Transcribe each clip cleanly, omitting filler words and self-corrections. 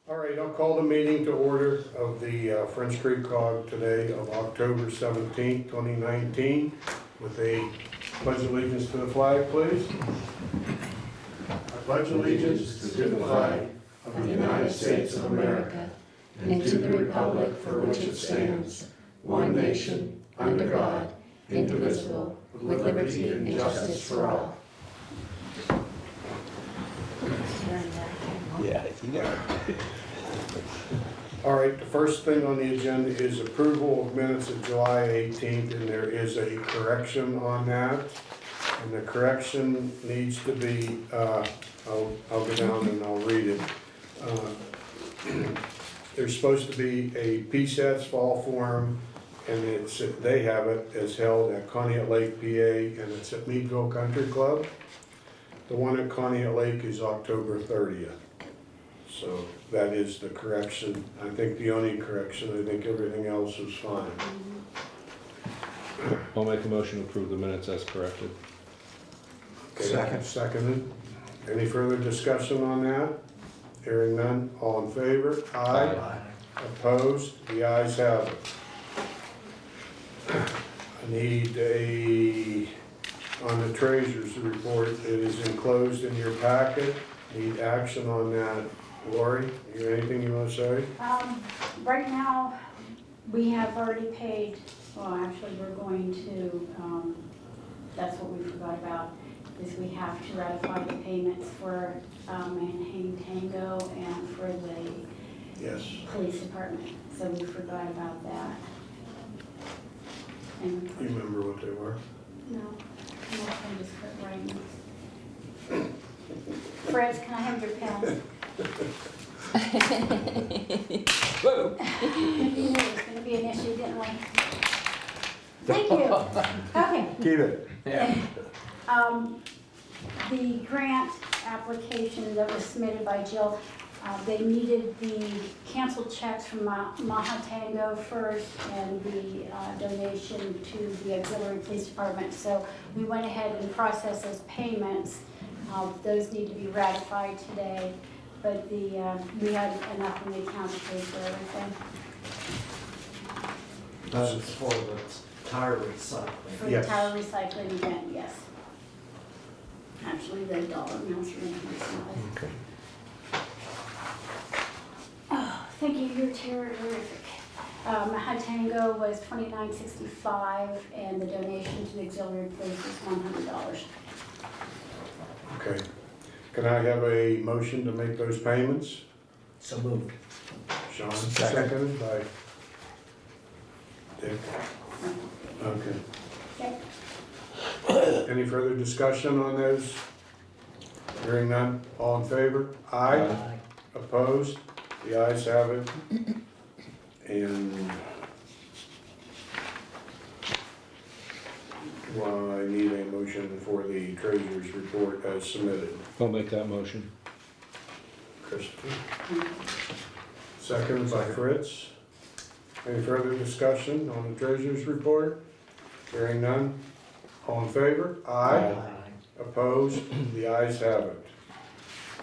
All right, I'll call the meeting to order of the French Creek COG today of October 17th, 2019, with a pledge allegiance to the flag, please. I pledge allegiance to the flag of the United States of America and to the republic for which it stands, one nation, under God, indivisible, with liberty and justice for all. Yeah, you know. All right, the first thing on the agenda is approval of minutes of July 18th, and there is a correction on that. And the correction needs to be, I'll go down and I'll read it. There's supposed to be a PSATS fall forum, and they have it as held at Conneaut Lake, PA, and it's at Meadville Country Club. The one at Conneaut Lake is October 30th. So that is the correction. I think the only correction, I think everything else is fine. I'll make a motion to approve the minutes as corrected. Okay, seconded. Any further discussion on that? Hearing none, all in favor? Aye. Opposed? The ayes have it. I need on the treasurer's report, it is enclosed in your packet. Need action on that. Lori, anything you want to say? Right now, we have already paid, well, actually, we're going to, that's what we forgot about, is we have to ratify the payments for Manhattan Tango and for the Yes. police department. So we forgot about that. And You remember what they were? no, I just quit writing. Fred, can I have your pen? Whoa! We knew it was going to be an issue, didn't we? Thank you. Okay. Keep it. The grant application that was submitted by Jill, they needed the canceled checks from Mahatango first and the donation to the auxiliary police department. So we went ahead and processed those payments. Those need to be ratified today, but we had enough in the account to pay for everything. That's for the tire recycling. For the Yes. tire recycling event, yes. Actually, the dollar amounts are in here. Okay. Oh, thank you, you're terrific. Mahatango was $29.65, and the donation to the auxiliary police was $100. Okay. Can I have a motion to make those payments? So moved. Sean, Second. seconded by Dick. Okay. Okay. Any further discussion on those? Hearing none, all in favor? Aye. Opposed? The ayes have it. And well, I need a motion for the treasurer's report as submitted. I'll make that motion. Christopher? Second by Fritz. Any further discussion on the treasurer's report? Hearing none, all in favor? Aye. Opposed? The ayes have it.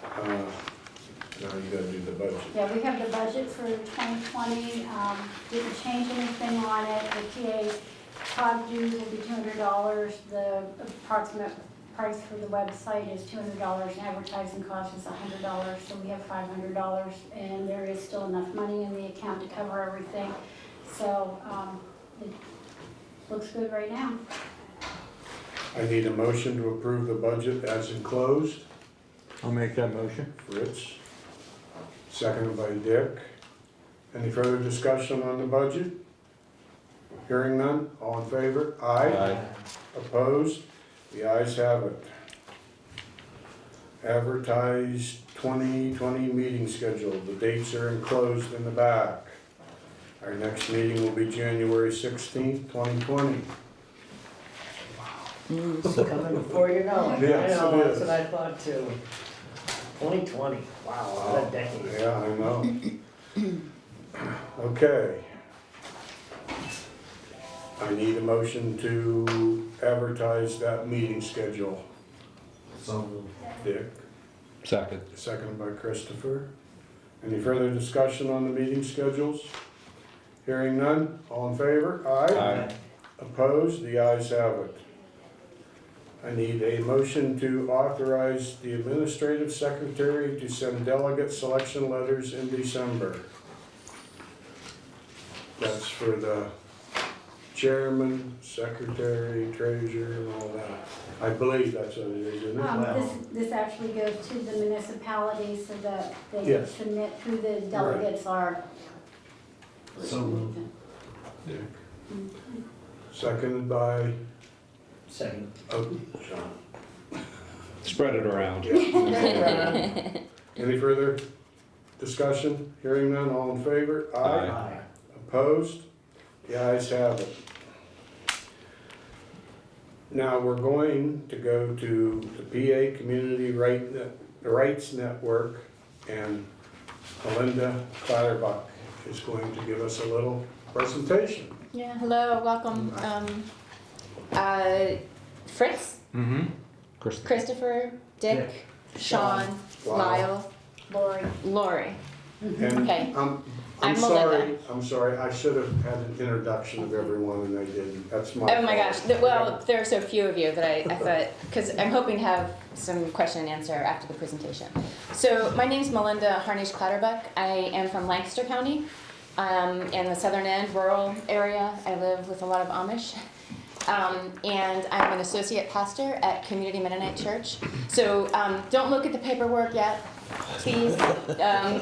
Now you gotta do the budget. Yeah, we have the budget for 2020, didn't change anything on it. The PA COG dues will be $200, the approximate price for the website is $200, and advertising cost is $100, so we have $500, and there is still enough money in the account to cover everything. So it looks good right now. I need a motion to approve the budget as enclosed. I'll make that motion. Fritz, seconded by Dick. Any further discussion on the budget? Hearing none, all in favor? Aye. Opposed? The ayes have it. Advertised 2020 meeting schedule. The dates are enclosed in the back. Our next meeting will be January 16th, 2020. Coming before you know it. Yes, I know, it that's is. what I thought too. 2020, wow, what a decade. Yeah, I know. Okay. I need a motion to advertise that meeting schedule. So moved. Dick, Second. seconded by Christopher. Any further discussion on the meeting schedules? Hearing none, all in favor? Aye. Opposed? The ayes have it. I need a motion to authorize the administrative secretary to send delegate selection letters in December. That's for the chairman, secretary, treasurer, and all that. I believe that's what it is, isn't it? This actually goes to the municipalities so that they can Yes. submit who the delegates are. So moved. Seconded by, Second. oh, John. Spread it around. Any further discussion? Hearing none, all in favor? Aye. Opposed? The ayes have it. Now, we're going to go to the PA Community Rights Network, and Melinda Clatterbuck is going to give us a little presentation. Yeah, hello, welcome. Fritz, Mm-hmm. Christopher, Dick, Sean, Wow. Lyle, Lori. And Okay. I'm I'm sorry, I should have had an introduction of everyone and I didn't. That's my Oh my fault. gosh, well, there are so few of you that I thought, because I'm hoping to have some question and answer after the presentation. So my name's Melinda Harnish Clatterbuck. I am from Lancaster County, in the southern end, rural area. I live with a lot of Amish. And I'm an associate pastor at Community Mennonite Church. So don't look at the paperwork yet, please.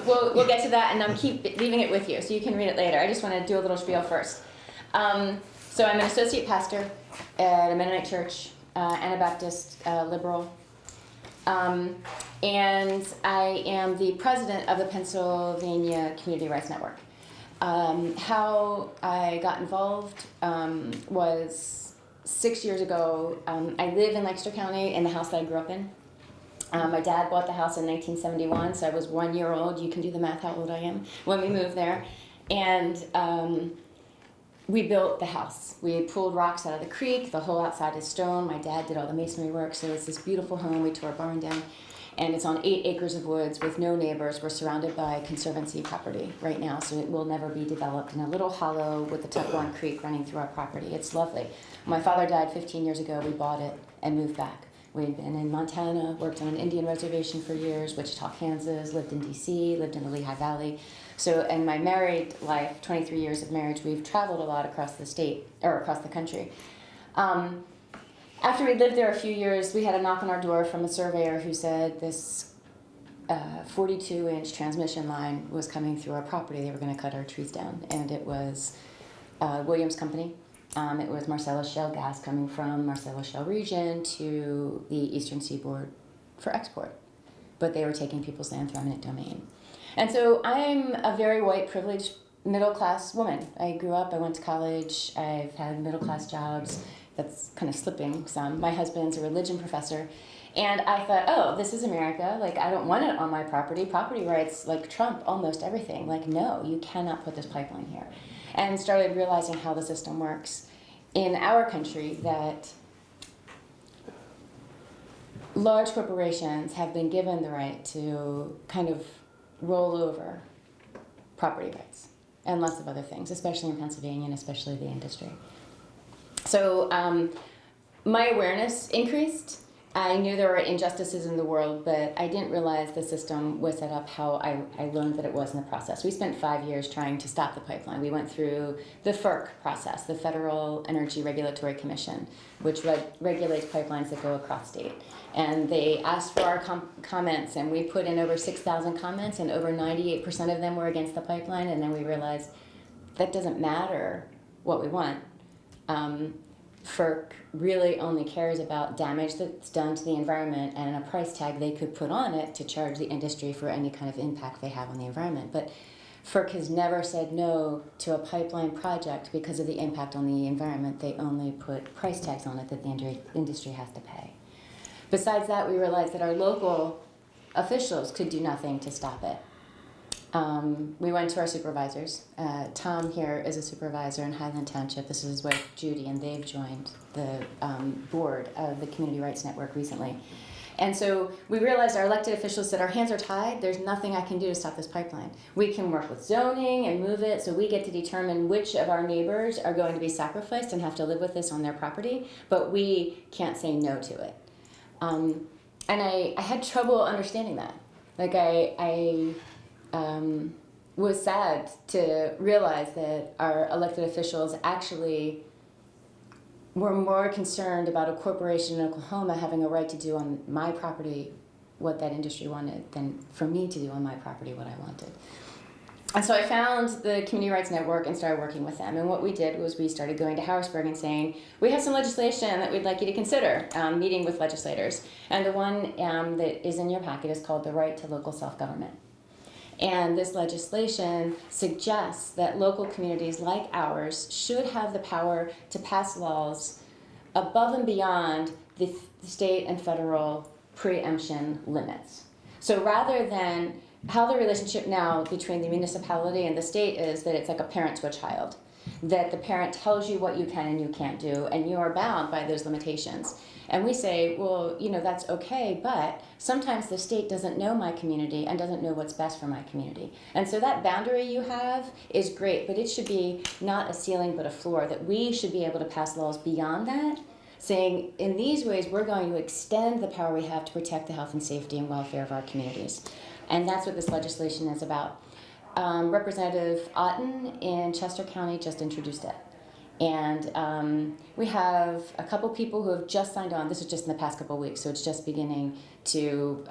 We'll get to that, and I'm keep leaving it with you so you can read it later. I just want to do a little spiel first. So I'm an associate pastor at a Mennonite church, Anabaptist, liberal. And I am the president of the Pennsylvania Community Rights Network. How I got involved was 6 years ago. I live in Lancaster County in the house that I grew up in. My dad bought the house in 1971, so I was 1 year old. You can do the math how old I am when we moved there. And we built the house. We pulled rocks out of the creek. The whole outside is stone. My dad did all the masonry work, so it's this beautiful home. We tore a barn down. And it's on 8 acres of woods with no neighbors. We're surrounded by conservancy property right now, so it will never be developed, in a little hollow with the Tuckahoe Creek running through our property. It's lovely. My father died 15 years ago. We bought it and moved back. We'd been in Montana, worked on an Indian reservation for years, Wichita, Kansas, lived in DC, lived in the Lehigh Valley. So in my married life, 23 years of marriage, we've traveled a lot across the state, or across the country. After we lived there a few years, we had a knock on our door from a surveyor who said this 42-inch transmission line was coming through our property. They were going to cut our trees down, and it was Williams Company. It was Marcellus Shale gas coming from Marcellus Shale region to the eastern seaboard for export. But they were taking people's land through eminent domain. And so I'm a very white, privileged, middle-class woman. I grew up, I went to college, I've had middle-class jobs. That's kind of slipping some. My husband's a religion professor. And I thought, oh, this is America. Like, I don't want it on my property. Property rights, like, trump almost everything. Like, no, you cannot put this pipeline here. And started realizing how the system works in our country, that large corporations have been given the right to kind of roll over property rights and lots of other things, especially in Pennsylvania and especially the industry. So my awareness increased. I knew there were injustices in the world, but I didn't realize the system was set up how I learned that it was in the process. We spent 5 years trying to stop the pipeline. We went through the FERC process, the Federal Energy Regulatory Commission, which regulates pipelines that go across state. And they asked for our comments, and we put in over 6,000 comments, and over 98% of them were against the pipeline. And then we realized that doesn't matter what we want. FERC really only cares about damage that's done to the environment and a price tag they could put on it to charge the industry for any kind of impact they have on the environment. But FERC has never said no to a pipeline project because of the impact on the environment. They only put price tags on it that the industry has to pay. Besides that, we realized that our local officials could do nothing to stop it. We went to our supervisors. Tom here is a supervisor in Highland Township. This is his wife, Judy, and they've joined the board of the Community Rights Network recently. And so we realized our elected officials said our hands are tied. There's nothing I can do to stop this pipeline. We can work with zoning and move it so we get to determine which of our neighbors are going to be sacrificed and have to live with this on their property, but we can't say no to it. And I had trouble understanding that. Like I was sad to realize that our elected officials actually were more concerned about a corporation in Oklahoma having a right to do on my property what that industry wanted than for me to do on my property what I wanted. And so I found the Community Rights Network and started working with them. And what we did was we started going to Harrisburg and saying, we have some legislation that we'd like you to consider, meeting with legislators. And the one that is in your packet is called the Right to Local Self-Government. And this legislation suggests that local communities like ours should have the power to pass laws above and beyond the state and federal preemption limits. So rather than how the relationship now between the municipality and the state is that it's like a parent to a child, that the parent tells you what you can and you can't do, and you are bound by those limitations. And we say, well, that's okay, but sometimes the state doesn't know my community and doesn't know what's best for my community. And so that boundary you have is great, but it should be not a ceiling but a floor, that we should be able to pass laws beyond that, saying in these ways we're going to extend the power we have to protect the health and safety and welfare of our communities. And that's what this legislation is about. Representative Otten in Chester County just introduced it. And we have a couple people who have just signed on. This is just in the past couple of weeks, so it's just beginning to,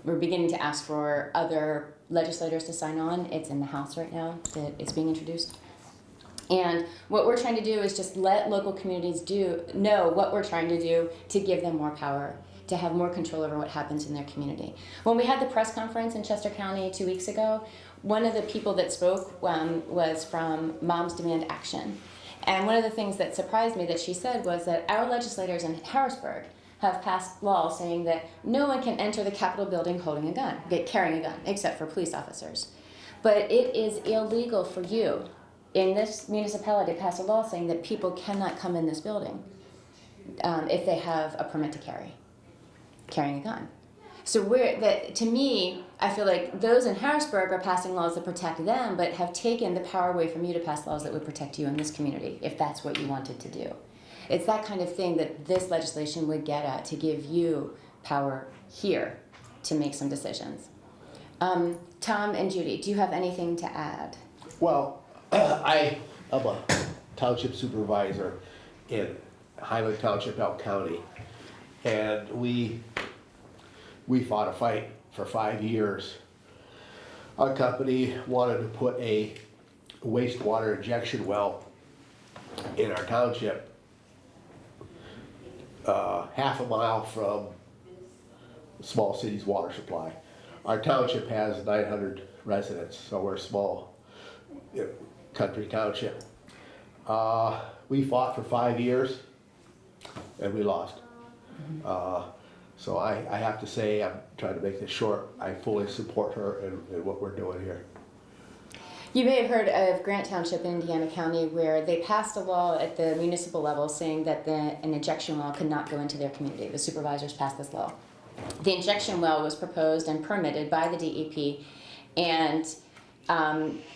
we're beginning to ask for other legislators to sign on. It's in the House right now that it's being introduced. And what we're trying to do is just let local communities know what we're trying to do to give them more power, to have more control over what happens in their community. When we had the press conference in Chester County 2 weeks ago, one of the people that spoke was from Moms Demand Action. And one of the things that surprised me that she said was that our legislators in Harrisburg have passed laws saying that no one can enter the Capitol building holding a gun, carrying a gun, except for police officers. But it is illegal for you in this municipality to pass a law saying that people cannot come in this building if they have a permit to carrying a gun. So to me, I feel like those in Harrisburg are passing laws that protect them, but have taken the power away from you to pass laws that would protect you in this community, if that's what you wanted to do. It's that kind of thing that this legislation would get at, to give you power here to make some decisions. Tom and Judy, do you have anything to add? Well, I'm a township supervisor in Highland Township, Elk County, and we fought a fight for 5 years. Our company wanted to put a wastewater injection well in our township, half a mile from the small city's water supply. Our township has 900 residents, so we're a small country township. We fought for 5 years and we lost. So I have to say, I'm trying to make this short, I fully support her in what we're doing here. You may have heard of Grant Township in Indiana County, where they passed a law at the municipal level saying that an injection well could not go into their community. The supervisors passed this law. The injection well was proposed and permitted by the DEP, and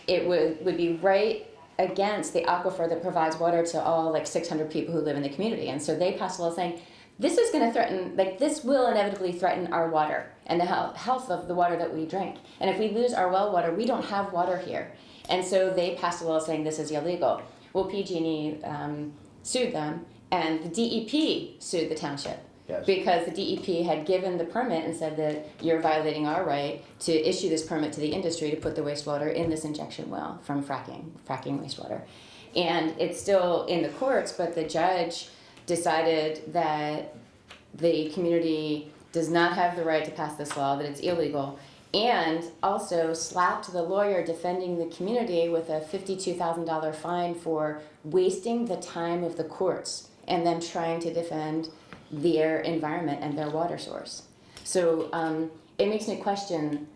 it would be right against the aquifer that provides water to all 600 people who live in the community. And so they passed a law saying, this is going to threaten, this will inevitably threaten our water and the health of the water that we drink. And if we lose our well water, we don't have water here. And so they passed a law saying this is illegal. Well, PG&E sued them, and the DEP sued the township. Yes. Because the DEP had given the permit and said that you're violating our right to issue this permit to the industry to put the wastewater in this injection well from fracking wastewater. And it's still in the courts, but the judge decided that the community does not have the right to pass this law, that it's illegal, and also slapped the lawyer defending the community with a $52,000 fine for wasting the time of the courts and them trying to defend their environment and their water source. So it makes me question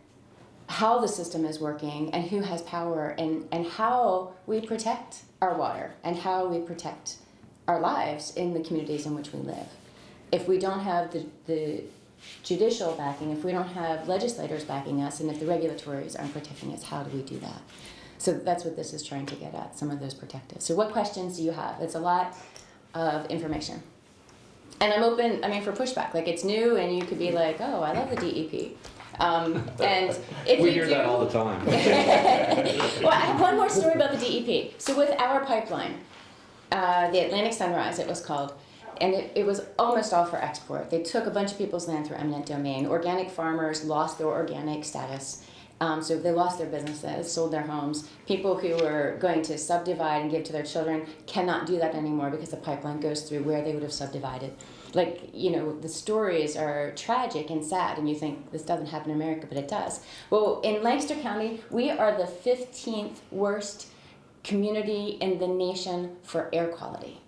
how the system is working and who has power, and how we protect our water and how we protect our lives in the communities in which we live. If we don't have the judicial backing, if we don't have legislators backing us, and if the regulatories aren't protecting us, how do we do that? So that's what this is trying to get at, some of those protectives. So what questions do you have? It's a lot of information. And I'm open, for pushback. Like, it's new, and you could be like, oh, I love the DEP. And if We you hear do, that all the time. well, I have one more story about the DEP. So with our pipeline, the Atlantic Sunrise, it was called, and it was almost all for export. They took a bunch of people's land through eminent domain. Organic farmers lost their organic status. So they lost their businesses, sold their homes. People who were going to subdivide and give to their children cannot do that anymore because the pipeline goes through where they would have subdivided. Like, the stories are tragic and sad, and you think this doesn't happen in America, but it does. Well, in Lancaster County, we are the 15th worst community in the nation for air quality.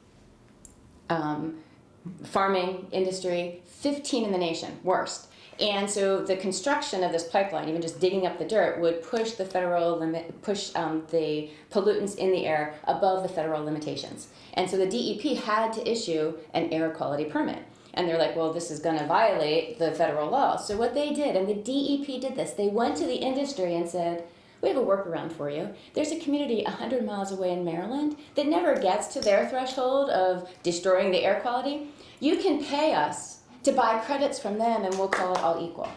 Farming, industry, 15 in the nation, worst. And so the construction of this pipeline, even just digging up the dirt, would push the federal limit, push the pollutants in the air above the federal limitations. And so the DEP had to issue an air quality permit. And they're like, well, this is going to violate the federal law. So what they did, and the DEP did this, they went to the industry and said, we have a workaround for you. There's a community 100 miles away in Maryland that never gets to their threshold of destroying the air quality. You can pay us to buy credits from them, and we'll call it all equal.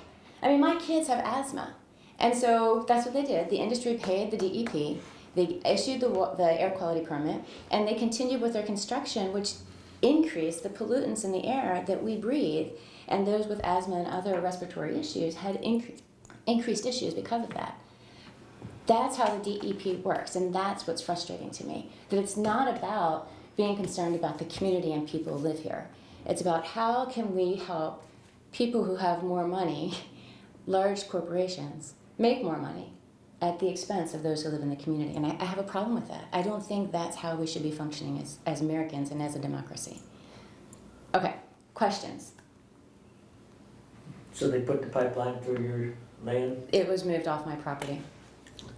My kids have asthma. And so that's what they did. The industry paid the DEP. They issued the air quality permit, and they continued with their construction, which increased the pollutants in the air that we breathe. And those with asthma and other respiratory issues had increased issues because of that. That's how the DEP works, and that's what's frustrating to me. That it's not about being concerned about the community and people who live here. It's about how can we help people who have more money, large corporations, make more money at the expense of those who live in the community. And I have a problem with that. I don't think that's how we should be functioning as Americans and as a democracy. Okay, questions? So they put the pipeline through your land? It was moved off my property.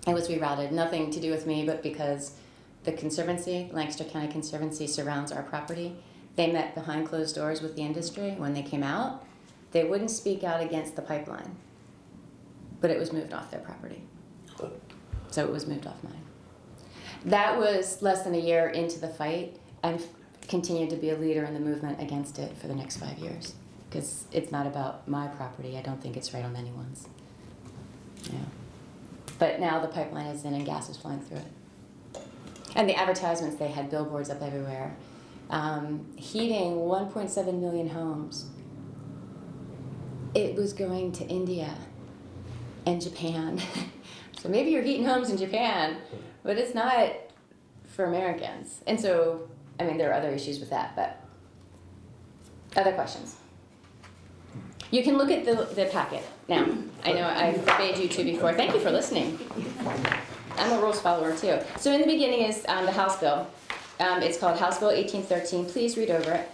It was rerouted, nothing to do with me, but because the Conservancy, Lancaster County Conservancy, surrounds our property. They met behind closed doors with the industry. When they came out, they wouldn't speak out against the pipeline, but it was moved off their property. So it was moved off mine. That was less than a year into the fight, and continued to be a leader in the movement against it for the next 5 years, because it's not about my property. I don't think it's right on anyone's. Yeah. But now the pipeline is in and gas is flowing through it. And the advertisements, they had billboards up everywhere. Heating 1.7 million homes. It was going to India and Japan. So maybe you're heating homes in Japan, but it's not for Americans. And so, there are other issues with that, but other questions? You can look at the packet now. I know I forbade you to before. Thank you for listening. I'm a rules follower too. So in the beginning is the House bill. It's called House Bill 1813. Please read over it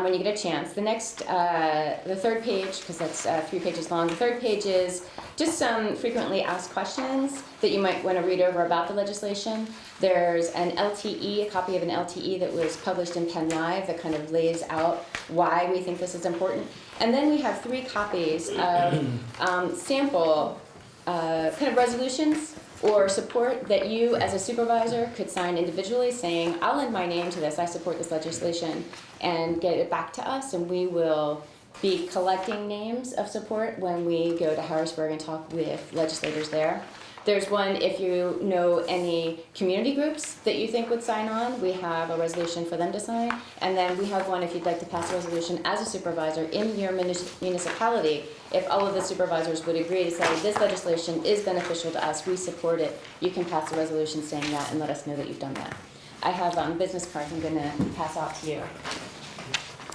when you get a chance. The next, the third page, because that's 3 pages long, the third page is just some frequently asked questions that you might want to read over about the legislation. There's an LTE, a copy of an LTE that was published in Penn Live that kind of lays out why we think this is important. And then we have 3 copies of sample kind of resolutions or support that you as a supervisor could sign individually saying, I'll lend my name to this, I support this legislation, and get it back to us, and we will be collecting names of support when we go to Harrisburg and talk with legislators there. There's one, if you know any community groups that you think would sign on, we have a resolution for them to sign. And then we have one if you'd like to pass a resolution as a supervisor in your municipality. If all of the supervisors would agree to say, this legislation is beneficial to us, we support it, you can pass a resolution saying that and let us know that you've done that. I have business cards I'm gonna pass out to you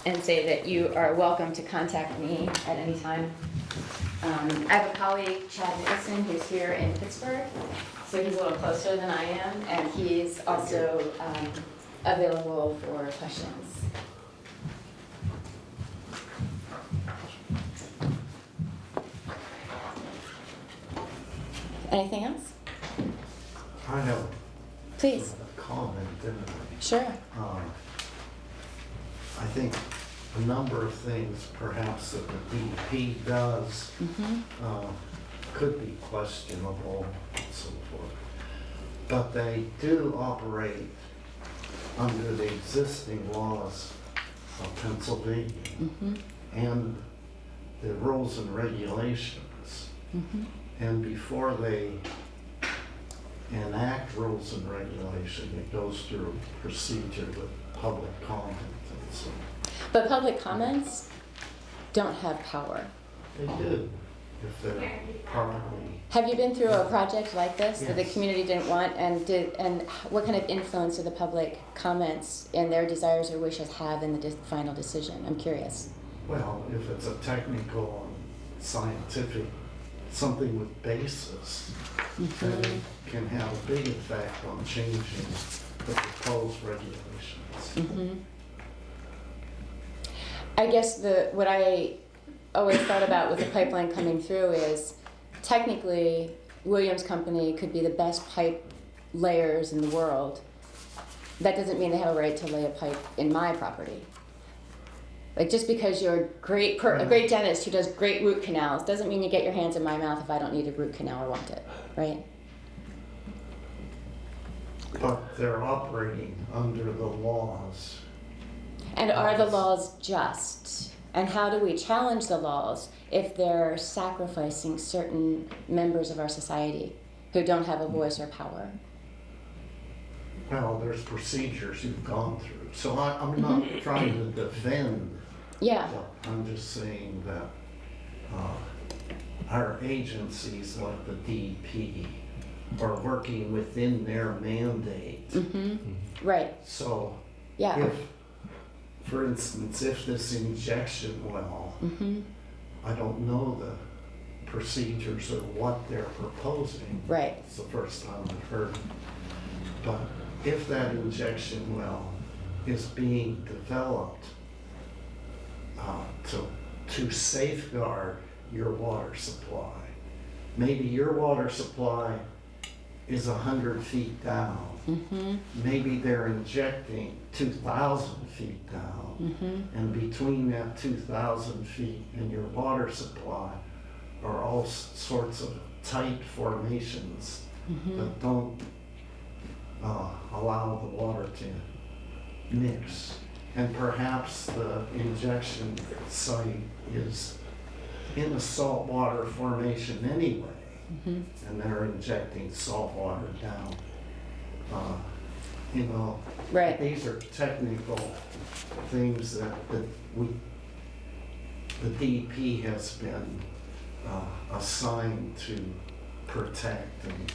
and say that you are welcome to contact me at any time. I have a colleague, Chad Nicholson, who's here in Pittsburgh, so he's a little closer than I am, and he's also available for questions. Anything else? I have Please. a comment, didn't I? Sure. I think a number of things perhaps that the DEP does could be questionable and so forth. But they do operate under the existing laws of Pennsylvania and the rules and regulations. And before they enact rules and regulation, it goes through procedure with public comment and so. But public comments don't have power. They do, if they're properly. Have you been through a project like this that the Yes. community didn't want, and what kind of influence do the public comments and their desires or wishes have in the final decision? I'm curious. Well, if it's a technical and scientific, something with basis, then it can have a big effect on changing the proposed regulations. I guess what I always thought about with the pipeline coming through is technically Williams Company could be the best pipe layers in the world. That doesn't mean they have a right to lay a pipe in my property. Like just because you're a great dentist who does great root canals doesn't mean you get your hands in my mouth if I don't need a root canal or want it, right? But they're operating under the laws. And are the laws just? And how do we challenge the laws if they're sacrificing certain members of our society who don't have a voice or power? Well, there's procedures you've gone through. So I'm not trying to defend. Yeah. I'm just saying that our agencies like the DEP are working within their mandate. Right. So Yeah. if, for instance, if this injection well, I don't know the procedures or what they're proposing. Right. It's the first time I've heard it. But if that injection well is being developed to safeguard your water supply, maybe your water supply is 100 feet down. Maybe they're injecting 2,000 feet down. And between that 2,000 feet and your water supply are all sorts of tight formations that don't allow the water to mix. And perhaps the injection site is in a saltwater formation anyway. And they're injecting salt water down. Right. These are technical things that the DEP has been assigned to protect and to.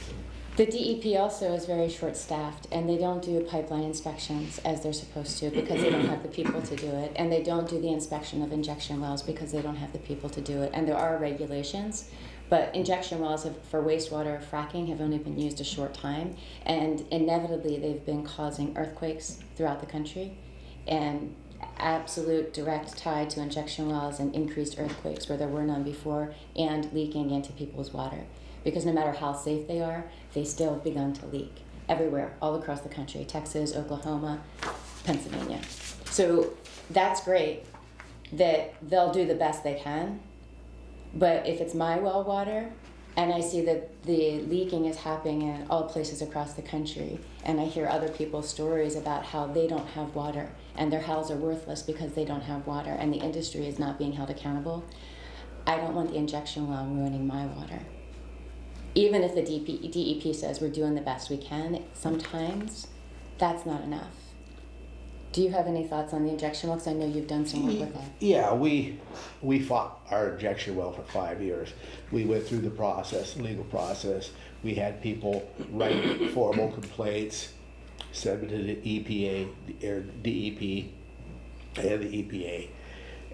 The DEP also is very short-staffed, and they don't do pipeline inspections as they're supposed to because they don't have the people to do it, and they don't do the inspection of injection wells because they don't have the people to do it. And there are regulations, but injection wells for wastewater fracking have only been used a short time, and inevitably they've been causing earthquakes throughout the country, and absolute direct tie to injection wells and increased earthquakes where there were none before, and leaking into people's water. Because no matter how safe they are, they still have begun to leak everywhere, all across the country, Texas, Oklahoma, Pennsylvania. So that's great that they'll do the best they can, but if it's my well water and I see that the leaking is happening in all places across the country, and I hear other people's stories about how they don't have water and their houses are worthless because they don't have water and the industry is not being held accountable, I don't want the injection well ruining my water. Even if the DEP says we're doing the best we can, sometimes that's not enough. Do you have any thoughts on the injection well? Because I know you've done some work with that. Yeah, we fought our injection well for 5 years. We went through the process, legal process. We had people write formal complaints, send them to the EPA, or DEP, and the EPA,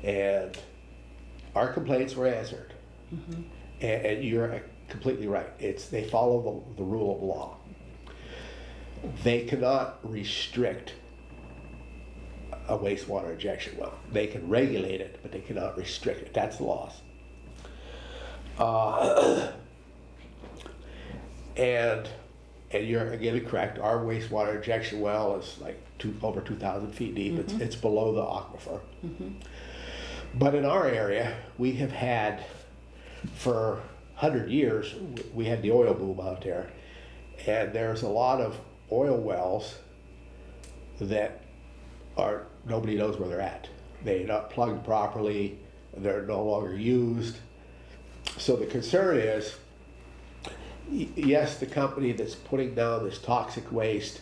and our complaints were answered. And you're completely right. They follow the rule of law. They cannot restrict a wastewater injection well. They can regulate it, but they cannot restrict it. That's the laws. And you're again correct. Our wastewater injection well is like over 2,000 feet deep. It's below the aquifer. Mhm. But in our area, we have had, for 100 years, we had the oil boom out there. And there's a lot of oil wells that nobody knows where they're at. They're not plugged properly, they're no longer used. So the concern is, yes, the company that's putting down this toxic waste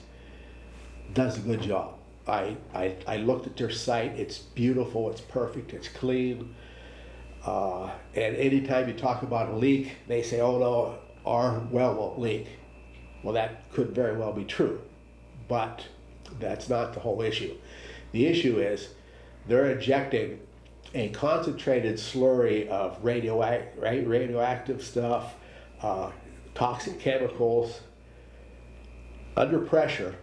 does a good job. I looked at their site, it's beautiful, it's perfect, it's clean. And anytime you talk about a leak, they say, oh no, our well won't leak. Well, that could very well be true, but that's not the whole issue. The issue is they're injecting a concentrated slurry of radioactive stuff, toxic chemicals, under pressure.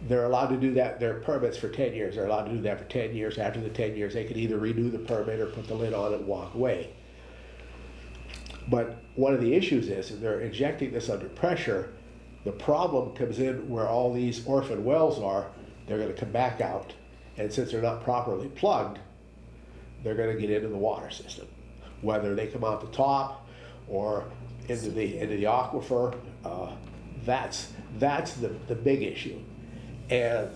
They're allowed to do that, their permits for 10 years, they're allowed to do that for 10 years. After the 10 years, they could either renew the permit or put the lid on it and walk away. But one of the issues is they're injecting this under pressure. The problem comes in where all these orphan wells are, they're gonna come back out. And since they're not properly plugged, they're gonna get into the water system. Whether they come out the top or into the aquifer, that's the big issue. And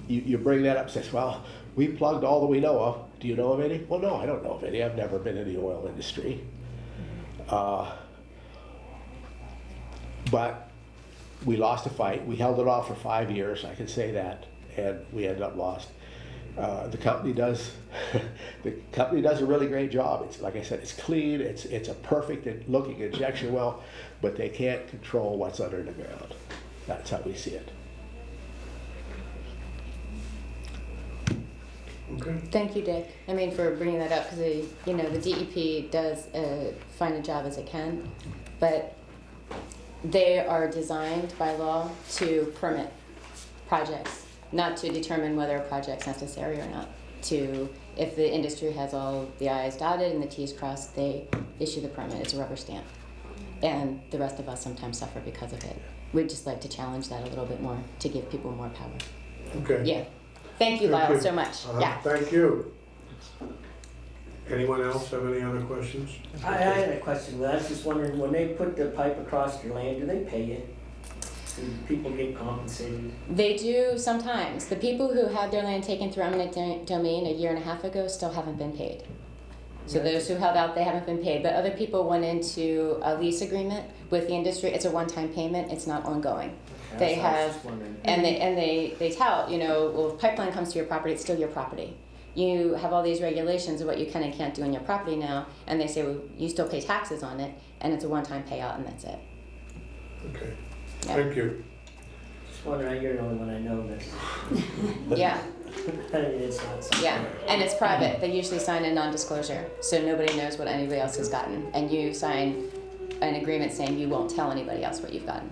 you bring that up and says, well, we plugged all that we know of. Do you know of any? Well, no, I don't know of any. I've never been in the oil industry. But we lost a fight. We held it off for 5 years, I can say that, and we ended up lost. The company does a really great job. It's like I said, it's clean. It's a perfect looking injection well, but they can't control what's under the ground. That's how we see it. Okay. Thank you, Dick. I mean, for bringing that up, because the DEP does find a job as it can, but they are designed by law to permit projects, not to determine whether a project's necessary or not. If the industry has all the I's dotted and the T's crossed, they issue the permit. It's a rubber stamp, and the rest of us sometimes suffer because of it. We'd just like to challenge that a little bit more to give people more power. Okay. Yeah. Thank you, Thank Lyle, you. so much. Yeah. Thank you. Anyone else have any other questions? I had a question. I was just wondering, when they put the pipe across your land, do they pay you? Do people get compensated? They do sometimes. The people who had their land taken through eminent domain a year and a half ago still haven't been paid. So those who held out, they haven't been paid. But other people went into a lease agreement with the industry. It's a one-time payment. It's not ongoing. They That's what I was have, just wondering. and they tout, well, if pipeline comes to your property, it's still your property. You have all these regulations of what you can and can't do on your property now, and they say, well, you still pay taxes on it, and it's a one-time payout, and that's it. Okay. Yeah. Thank you. Just wondering, you're the only one I know this. Yeah, I mean, it's not something. yeah, and it's private. They usually sign a non-disclosure, so nobody knows what anybody else has gotten, and you sign an agreement saying you won't tell anybody else what you've gotten.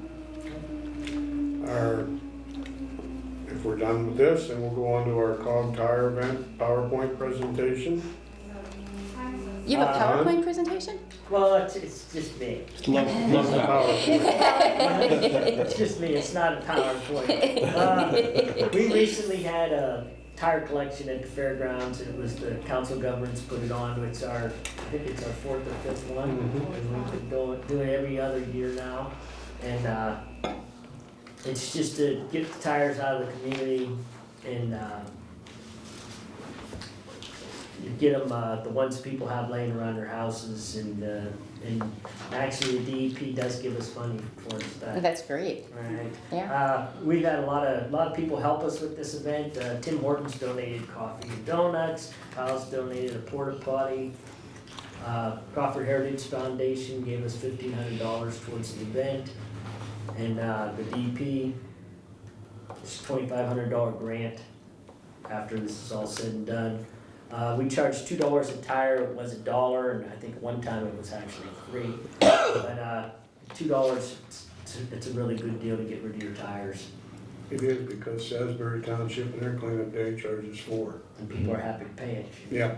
If we're done with this, then we'll go on to our COG tire event PowerPoint presentation. You have a PowerPoint presentation? Well, it's just me. Love the PowerPoint. It's just me, it's not a PowerPoint. We recently had a tire collection at the fairgrounds. It was the council governments put it on. I think it's our 4th or 5th one. And we've been doing it every other year now. And it's just to get the tires out of the community and you get them, the ones people have laying around their houses, and actually the DEP does give us money for that. That's great. Right. Yeah. We've had a lot of people help us with this event. Tim Hortons donated coffee and donuts. Kyle's donated a porta potty. Crawford Heritage Foundation gave us $1,500 towards the event, and the DEP is $2,500 grant after this is all said and done. We charged $2 a tire. It was $1, and I think one time it was actually free. But $2, it's a really good deal to get rid of your tires, It is because Salisbury Township and their cleanup day charges $4. and people are happy to pay it. Yeah.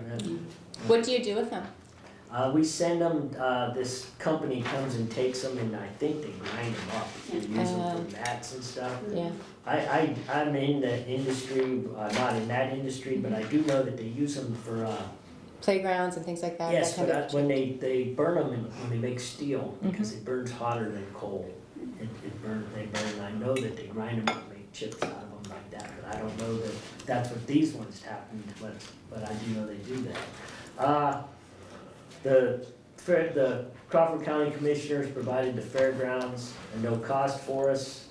What do you do with them? We send them, this company comes and takes them and I think they grind them up. They use them for mats and stuff. Yeah. I'm in the industry, not in that industry, but I do know that they use them for, Playgrounds and things like that. yes, that kind but when they burn them when they make steel, because it burns hotter than coal. They burn, I know that they grind them up and make chips out of them like that, but I don't know that that's what these ones happen, but I do know they do that. The Crawford County Commissioners provided the fairgrounds at no cost for us.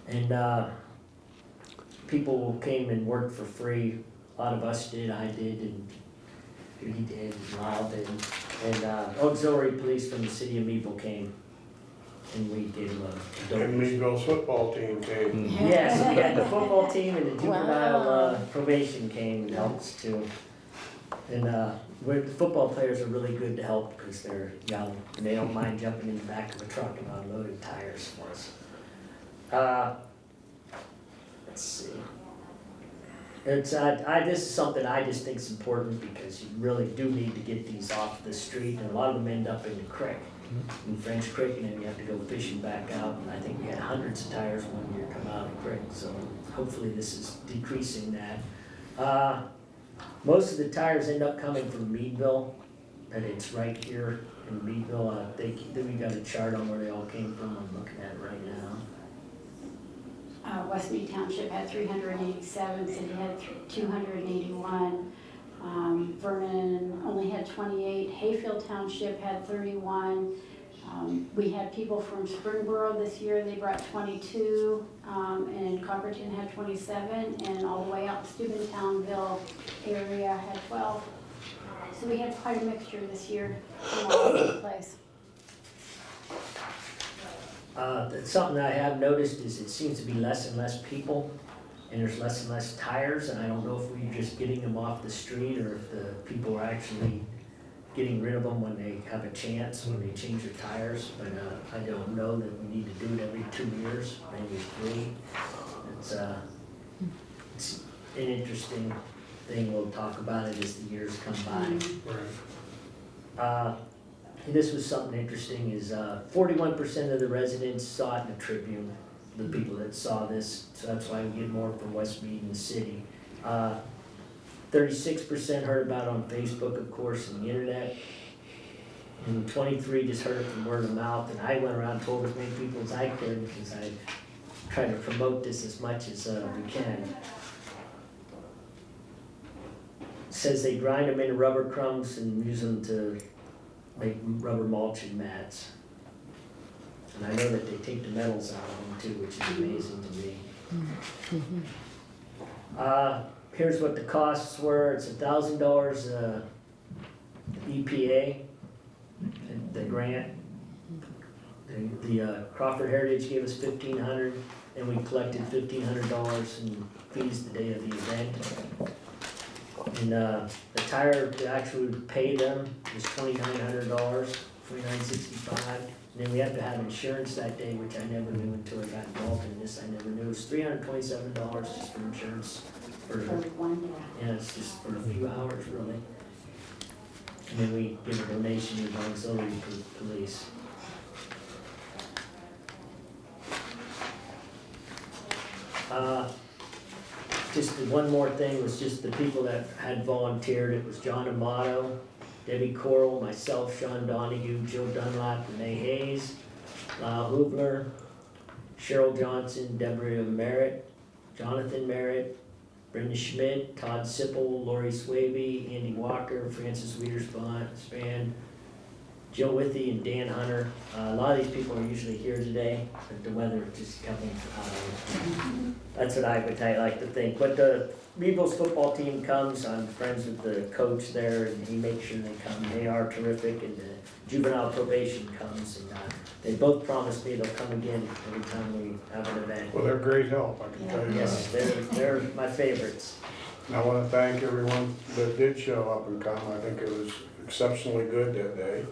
And, people came and worked for free. A lot of us did, I did, and he did, and Lyle did. And, auxiliary police from the city of Meadville came, and we gave them a And donation. Meadville's football team came. Yes, we had the football team and the juvenile Wow. probation came and helped us too. And, the football players are really good to help because they're young and they don't mind jumping in the back of a truck and unloading tires for us. Let's see. It's, this is something I just think is important because you really do need to get these off the street and a lot of them end up in the creek, in French Creek, and then you have to go fishing back out. And I think we had hundreds of tires one year come out of the creek, so hopefully this is decreasing that. Most of the tires end up coming from Meadville, and it's right here in Meadville. I think we got a chart on where they all came from. I'm looking at it right now. Westmead Township had 387, City had 281. Vernon only had 28. Hayfield Township had 31. We had people from Springboro this year, they brought 22, and Copperton had 27, and all the way out Steubentownville area had 12. So we had quite a mixture this year from all over the place. Something that I have noticed is it seems to be less and less people, and there's less and less tires, and I don't know if we're just getting them off the street or if the people are actually getting rid of them when they have a chance, when they change their tires, but I don't know that we need to do it every 2 years, maybe 3. It's an interesting thing, we'll talk about it as the years come by. Right. And this was something interesting, is 41% of the residents saw it in the Tribune, the people that saw this, so that's why we get more from Westmead and the city. 36% heard about it on Facebook, of course, and the internet. And 23 just heard it from word of mouth, and I went around and told as many people as I could, because I try to promote this as much as we can. It says they grind them into rubber crumbs and use them to make rubber mulch and mats. And I know that they take the metals out of them too, which is amazing to me. Here's what the costs were. It's $1,000 EPA, the grant. The Crawford Heritage gave us $1,500, and we collected $1,500 in fees the day of the event. And the tire to actually pay them is $2,900, $2,965. And then we have to have insurance that day, which I never knew until I got involved in this. I never knew. It was $327 just for insurance. For 1 day. Yeah, it's just for a few hours, really. And then we give a donation to the auxiliary police. Just one more thing was just the people that had volunteered. It was John Amato, Debbie Coral, myself, Sean Donahue, Joe Dunlap, Renee Hayes, Lyle Hubler, Cheryl Johnson, Deborah Merritt, Jonathan Merritt, Brenda Schmidt, Todd Sipple, Lori Swaby, Andy Walker, Francis Wiederspan, Jill Withy, and Dan Hunter. A lot of these people are usually here today, but the weather just coming. That's what I would like to think. But the Meadville's football team comes. I'm friends with the coach there, and he makes sure they come. They are terrific, and the juvenile probation comes, and they both promised me they'll come again every time we have an event. Well, they're great help, I can tell you Yes, that. they're my favorites. And I want to thank everyone that did show up and come. I think it was exceptionally good that day.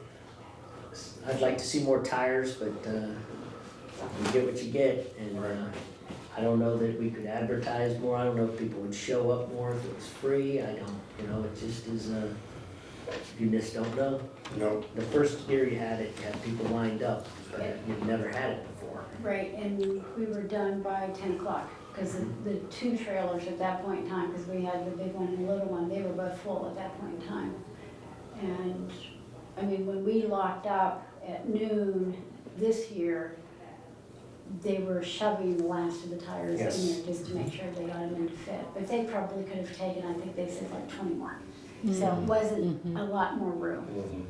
I'd like to see more tires, but you get what you get, and I don't know that we could advertise more. I don't know if people would show up more if it was free. I don't, it just is You just don't know. No, The first year you had it, you had people lined up, but you've never had it before. Right, and we were done by 10 o'clock, because the two trailers at that point in time, because we had the big one and the little one, they were both full at that point in time. And, I mean, when we locked up at noon this year, they were shoving the last of the tires in Yes. there just to make sure they got them in to fit. But they probably could have taken, I think they said like 20 more. So it wasn't a lot more room.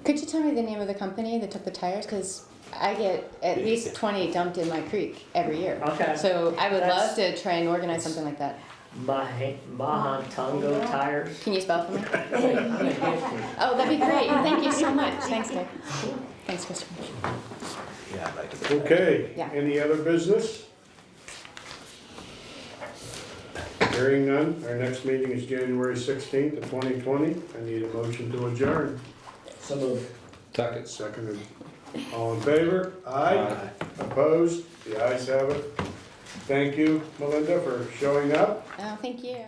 Could you tell me the name of the company that took the tires? Because I get at least 20 dumped in my creek every year. Okay. So I would love That's- to try and organize something like that. Mahantongo tires. Can you spell it for me? I'm gonna give you. Oh, that'd be great. Thank you so much. Thanks, Dick. Thanks, Christopher. Yeah, I'd like to. okay, Yeah. any other business? Hearing none, our next meeting is January 16th of 2020. I need a motion to adjourn. So moved. Second. Seconded. All in favor? Aye. Opposed? The ayes have it. Thank you, Melinda, for showing up. Oh, thank you.